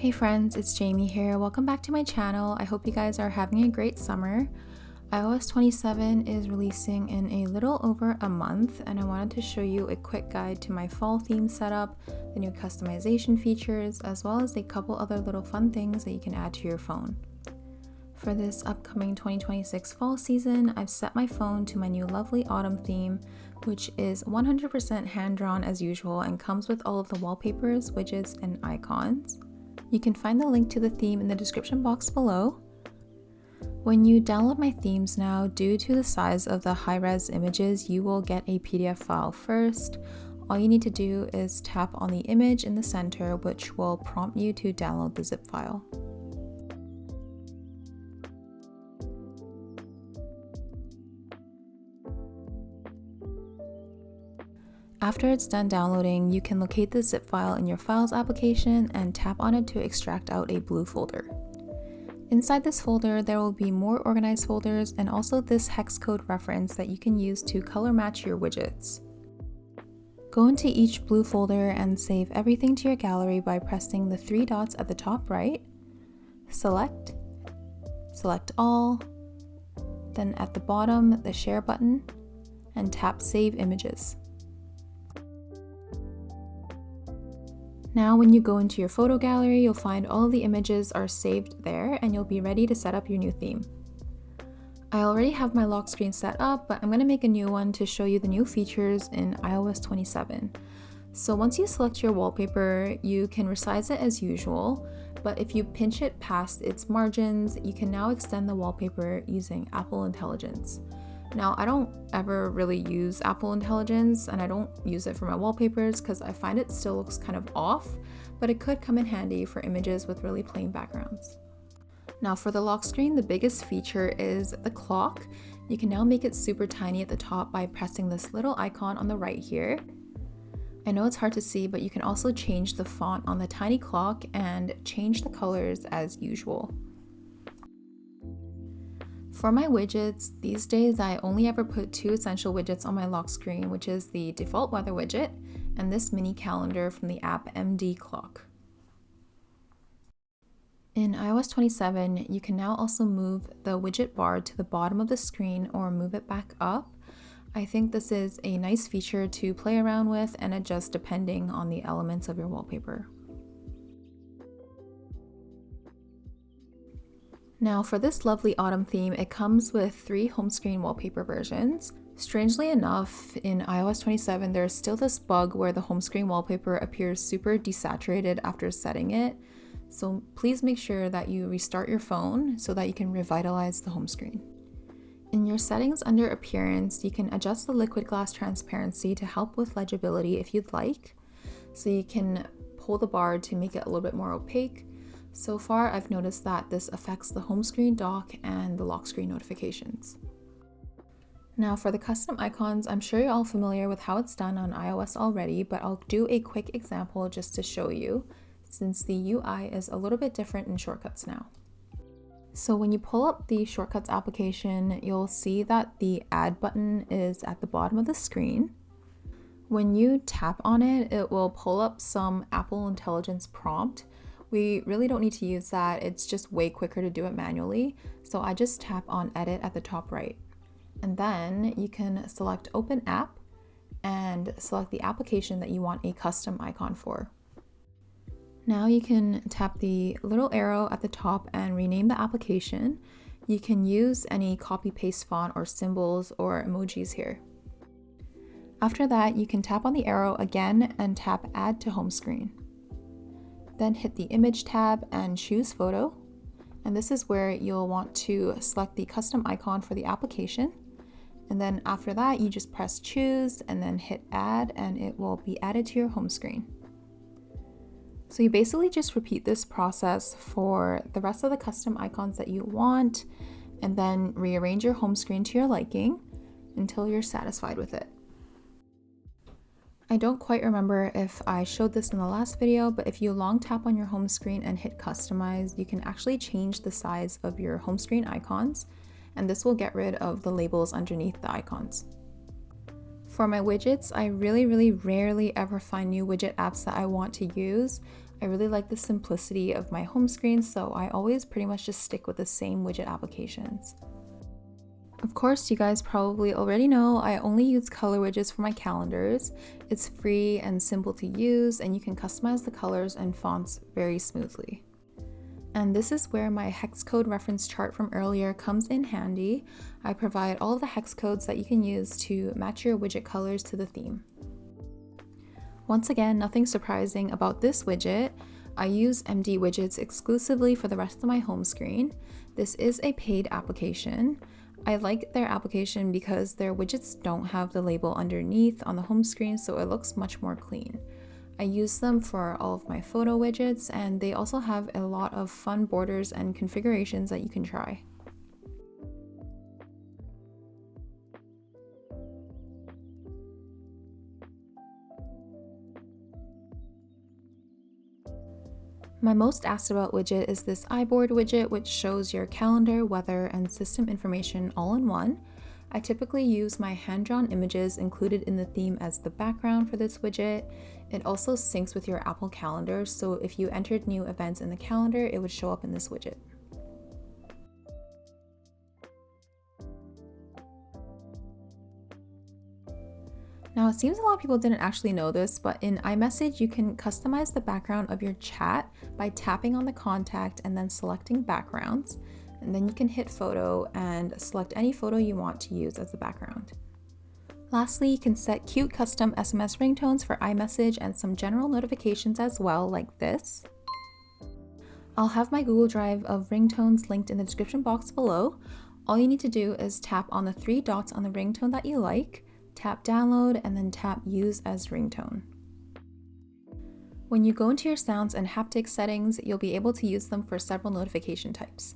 Hey friends, it's Jamie here. Welcome back to my channel. I hope you guys are having a great summer. iOS 27 is releasing in a little over a month, and I wanted to show you a quick guide to my fall theme setup, the new customization features, as well as a couple other little fun things that you can add to your phone. For this upcoming 2026 fall season, I've set my phone to my new lovely autumn theme, which is 100% hand-drawn as usual and comes with all of the wallpapers, widgets, and icons. You can find the link to the theme in the description box below. When you download my themes now, due to the size of the high-res images, you will get a PDF file first. All you need to do is tap on the image in the center, which will prompt you to download the zip file. After it's done downloading, you can locate the zip file in your Files application and tap on it to extract out a blue folder. Inside this folder, there will be more organized folders and also this hex code reference that you can use to color match your widgets. Go into each blue folder and save everything to your gallery by pressing the three dots at the top right, select all, then at the bottom the share button, and tap Save Images. Now when you go into your photo gallery, you'll find all of the images are saved there and you'll be ready to set up your new theme. I already have my lock screen set up, but I'm going to make a new one to show you the new features in iOS 27. So once you select your wallpaper, you can resize it as usual, but if you pinch it past its margins, you can now extend the wallpaper using Apple Intelligence. Now, I don't ever really use Apple Intelligence and I don't use it for my wallpapers because I find it still looks kind of off, but it could come in handy for images with really plain backgrounds. Now for the lock screen, the biggest feature is the clock. You can now make it super tiny at the top by pressing this little icon on the right here. I know it's hard to see, but you can also change the font on the tiny clock and change the colors as usual. For my widgets, these days I only ever put two essential widgets on my lock screen, which is the default weather widget and this mini calendar from the app MD Clock. In iOS 27, you can now also move the widget bar to the bottom of the screen or move it back up. I think this is a nice feature to play around with and adjust depending on the elements of your wallpaper. Now for this lovely autumn theme, it comes with 3 home screen wallpaper versions. Strangely enough, in iOS 27, there's still this bug where the home screen wallpaper appears super desaturated after setting it. So please make sure that you restart your phone so that you can revitalize the home screen. In your settings under Appearance, you can adjust the liquid glass transparency to help with legibility if you'd like. So you can pull the bar to make it a little bit more opaque. So far, I've noticed that this affects the home screen dock and the lock screen notifications. Now for the custom icons, I'm sure you're all familiar with how it's done on iOS already, but I'll do a quick example just to show you, since the UI is a little bit different in Shortcuts now. So when you pull up the Shortcuts application, you'll see that the Add button is at the bottom of the screen. When you tap on it, it will pull up some Apple Intelligence prompt. We really don't need to use that, it's just way quicker to do it manually. So I just tap on Edit at the top right. And then you can select Open App and select the application that you want a custom icon for. Now you can tap the little arrow at the top and rename the application. You can use any copy-paste font or symbols or emojis here. After that, you can tap on the arrow again and tap Add to Home Screen. Then hit the Image tab and choose Photo. And this is where you'll want to select the custom icon for the application. And then after that, you just press Choose and then hit Add and it will be added to your home screen. So you basically just repeat this process for the rest of the custom icons that you want and then rearrange your home screen to your liking until you're satisfied with it. I don't quite remember if I showed this in the last video, but if you long tap on your home screen and hit Customize, you can actually change the size of your home screen icons, and this will get rid of the labels underneath the icons. For my widgets, I really rarely ever find new widget apps that I want to use. I really like the simplicity of my home screen, so I always pretty much just stick with the same widget applications. Of course, you guys probably already know I only use color widgets for my calendars. It's free and simple to use, and you can customize the colors and fonts very smoothly. And this is where my hex code reference chart from earlier comes in handy. I provide all of the hex codes that you can use to match your widget colors to the theme. Once again, nothing surprising about this widget. I use MD widgets exclusively for the rest of my home screen. This is a paid application. I like their application because their widgets don't have the label underneath on the home screen, so it looks much more clean. I use them for all of my photo widgets, and they also have a lot of fun borders and configurations that you can try. My most asked about widget is this iBoard widget, which shows your calendar, weather, and system information all in one. I typically use my hand-drawn images included in the theme as the background for this widget. It also syncs with your Apple Calendar, so if you entered new events in the calendar, it would show up in this widget. Now, it seems a lot of people didn't actually know this, but in iMessage, you can customize the background of your chat by tapping on the contact and then selecting backgrounds. And then you can hit photo and select any photo you want to use as the background. Lastly, you can set cute custom SMS ringtones for iMessage and some general notifications as well, like this. I'll have my Google Drive of ringtones linked in the description box below. All you need to do is tap on the 3 dots on the ringtone that you like, tap download, and then tap use as ringtone. When you go into your sounds and haptics settings, you'll be able to use them for several notification types.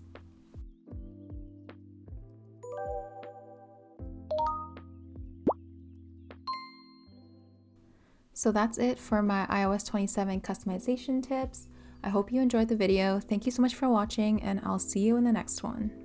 So that's it for my iOS 27 customization tips. I hope you enjoyed the video. Thank you so much for watching, and I'll see you in the next one.